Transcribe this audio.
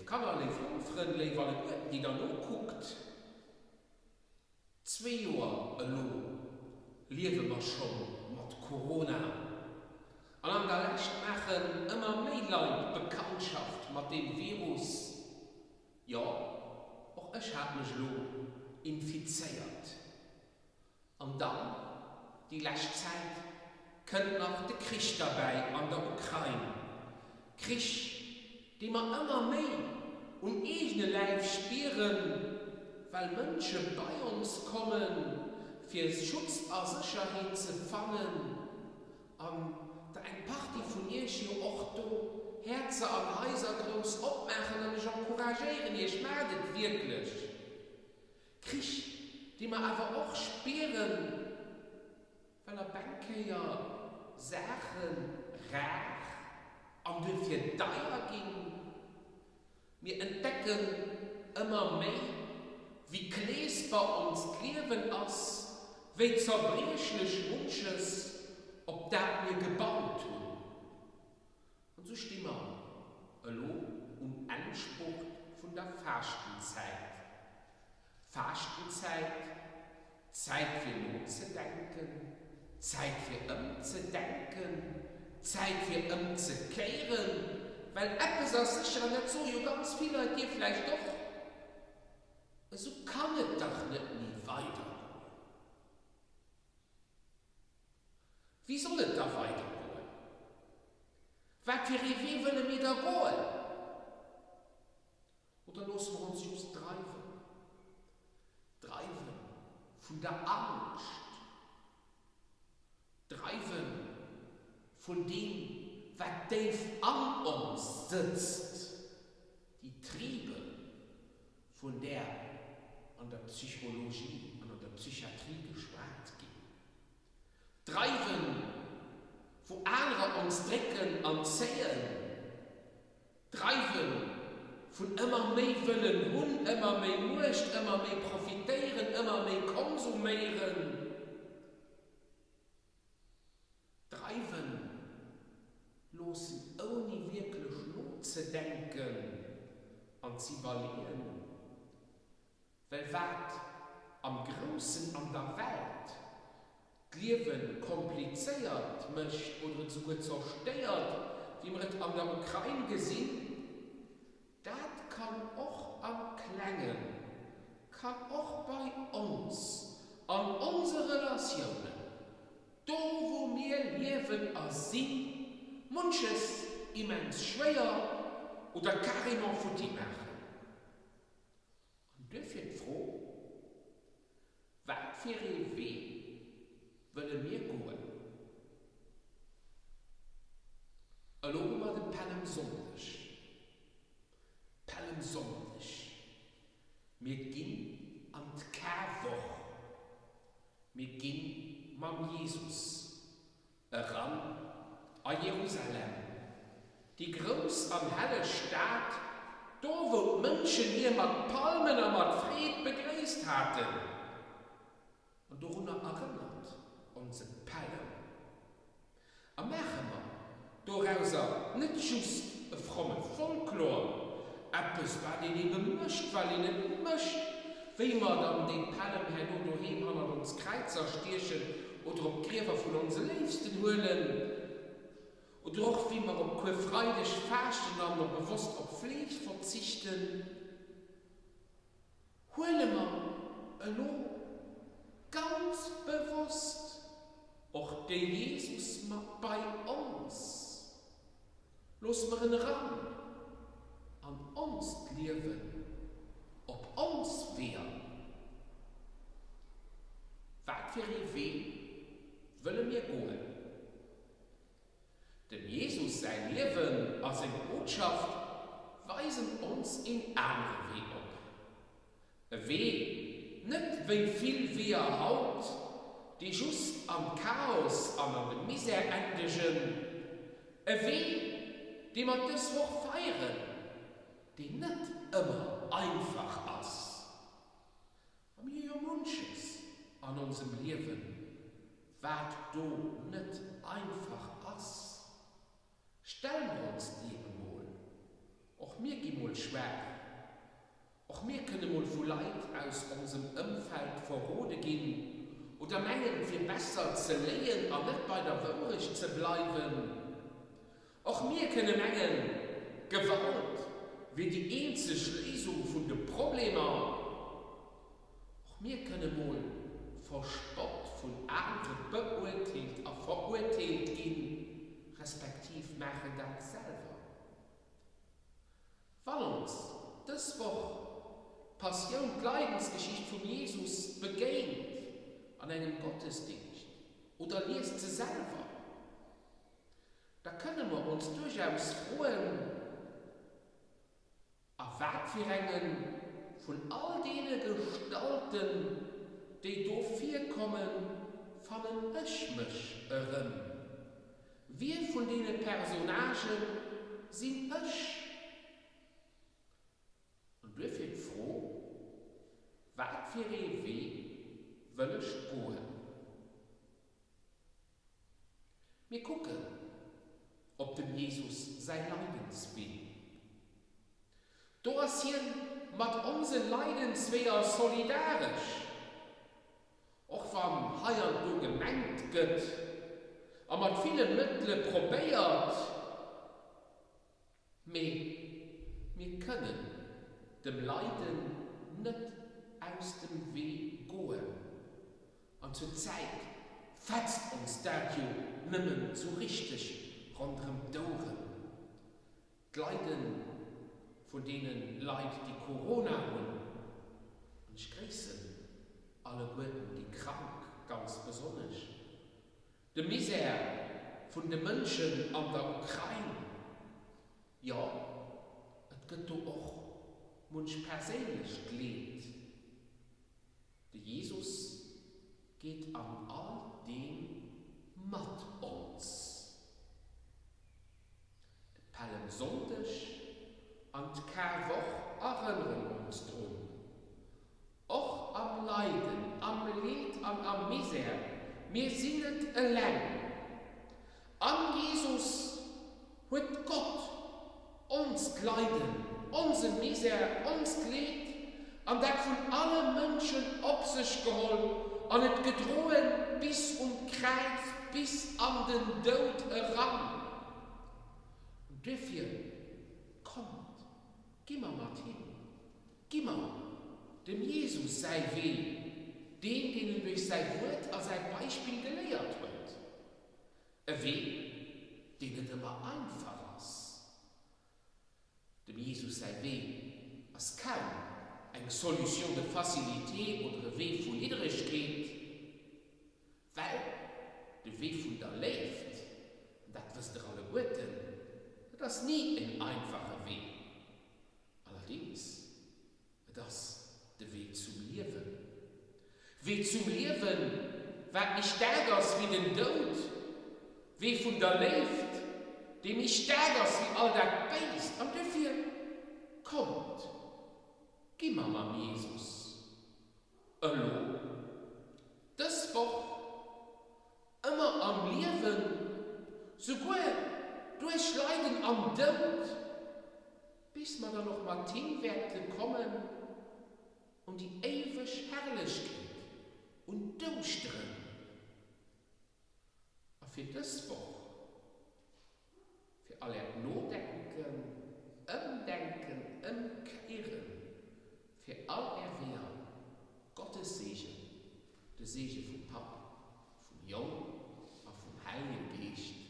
kann er nicht fünfren, die da noch guckt. 2 Jahre leben wir schon mit Corona. Und an der Letzte machen immer mehr Leute Bekanntschaft mit dem Virus. Ja, auch ich habe mich infiziert. Und dann, die letzte Zeit, kommt noch der Krieg dabei an der Ukraine. Krieg, den wir immer mehr und eigene Leib spüren, weil Menschen bei uns kommen, für Schutz und Sicherheit zu fangen. Da ein Party von ihr hier auch da Herzen an Häuser groß abmachen und ich encouragieren, ich merke wirklich. Krieg, die wir aber auch spüren, weil der Banker ja Sachen reich und dafür teuer ging. Wir entdecken immer mehr, wie klesbar uns Leben ist, wie zerbrechlich manches, ob das wir gebaut haben. Und so stehen wir und Anspruch von der Fastenzeit. Fastenzeit, Zeit für nachzudenken, Zeit für umzudenken, Zeit für umzukehren, weil etwas ist sicher nicht so, ja, ganz viele Leute vielleicht doch. So kann es doch nicht nie weitergehen. Wie soll es da weitergehen? Was für Revier wollen wir da gehen? Oder lassen wir uns just treiben? Treiben von der Angst. Treiben von dem, was tief an uns sitzt. Die Triebe, von der an der Psychologie und an der Psychiatrie geschwärzt geht. Treiben, wo andere uns drecken und zählen. Treiben, von immer mehr wollen hun, immer mehr Lust, immer mehr profitieren, immer mehr konsumieren. Treiben, losen ohne wirklich nachzudenken und zu überlegen. Weil was am Großen an der Welt Leben kompliziert möchte oder sogar zerstört, wie wir es an der Ukraine gesehen, das kann auch am Klängen, kann auch bei uns, an unsere Relationen, da wo wir leben als sind, manches immens schwer oder carrément foutu machen. Und dafür froh, was für ein Weg wollen wir gehen? Erlauben wir den Pällemsonndeg. Pällemsonndeg. Wir gehen an die Woche. Wir gehen mit Jesus ran an Jerusalem. Die groß am helle Stadt, da wo Menschen hier mit Palmen und mit Fried begrüßt hatten. Und darunter erinnert unsere Pälem. Und machen wir daraus nicht just eine fromme Folklore, etwas, was ihr nicht möchtet, weil ihr nicht möchtet, wie wir dann den Pälem her nur daheim an uns Kreuzer stierchen oder ob Gräber von unseren Liebsten holen. Oder auch wie wir auf Karfreitag fasten und noch bewusst auf Fleisch verzichten. Holen wir ganz bewusst auch den Jesus bei uns. Lassen wir ihn ran, an uns leben, ob uns wer. Was für ein Weg wollen wir gehen? Denn Jesus, sein Leben als seine Botschaft, weisen uns in andere Wege ab. Ein Weg, nicht wie viel wir haut, die just am Chaos, an der Misere endigen. Ein Weg, den wir das Woche feiern, der nicht immer einfach ist. Und wir haben manches an unserem Leben, was du nicht einfach ist. Stellen wir uns die mal. Auch mir gehen mal schwer. Auch wir können mal von Leid aus unserem Umfeld verroden gehen oder meinen, wir besser zu leben, aber nicht bei der Wahrheit zu bleiben. Auch wir können meinen, Gewalt wie die einzige Lösung von den Problemen. Auch wir können mal vor Spott von anderen beurteilt und verurteilt gehen, respektiv machen das selber. Weil uns das Woche Passion und Leidensgeschichte von Jesus begegnet an einem Gottesdienst oder liest sie selber, da können wir uns durchaus freuen, auf Wertführungen von all den Gestalten, die dafür kommen, fallen ich mich irren. Wir von den Personagen sind ich. Und wir sind froh, was für einen Weg will ich gehen. Wir gucken, ob dem Jesus sein Leidensweg. Da ist hier mit unseren Leidensweg solidarisch. Auch wenn Heiland du gemeint wird, aber mit vielen Mitteln probiert, wir können dem Leiden nicht aus dem Weg gehen. Und zur Zeit fetzt uns das ja nimmer so richtig rundherum durch. Die Leiden von denen Leid die Corona haben. Und ich grüße alle Guten, die krank, ganz besonders. Die Misere von den Menschen an der Ukraine. Ja, es gibt auch manch persönlich gelebt. Der Jesus geht an all dem mit uns. Pällemsonndeg und kann, doch erinnern uns drum. Auch am Leiden, am Leid und am Misere, wir sind nicht allein. An Jesus hat Gott uns Leiden, unsere Misere, uns Leid, und das von allen Menschen auf sich geholt und es gedrohen bis Kreuz, bis an den Tod heran. Und dafür kommt, geh mal hin, geh mal dem Jesus sei Weg, den durch sein Wort als ein Beispiel gelehrt wird. Ein Weg, den nicht immer einfach ist. Dem Jesus sei Weg, als kann eine Solution de Facilität oder ein Weg von Niedrigkeit, weil der Weg von der lebt, das wisst ihr alle Guten, das ist nie ein einfacher Weg. Allerdings, das ist der Weg zum Leben. Weg zum Leben, was nicht stärker ist wie den Tod. Weg von der lebt, dem nicht stärker ist wie all das Beist. Und dafür kommt, geh mal mit Jesus. Hallo. Das Woche immer am Leben, sogar durch Leiden am Tod, bis man dann noch mal hinwärts kommen und die ewige Herrlichkeit und durchdringen. Aber für das Woche, für alle Notdenken, Umdenken, Umkehren, für all Erwehr, Gottes Segen, der Segen vom Papa, vom Jungen und vom Heiligen Geist.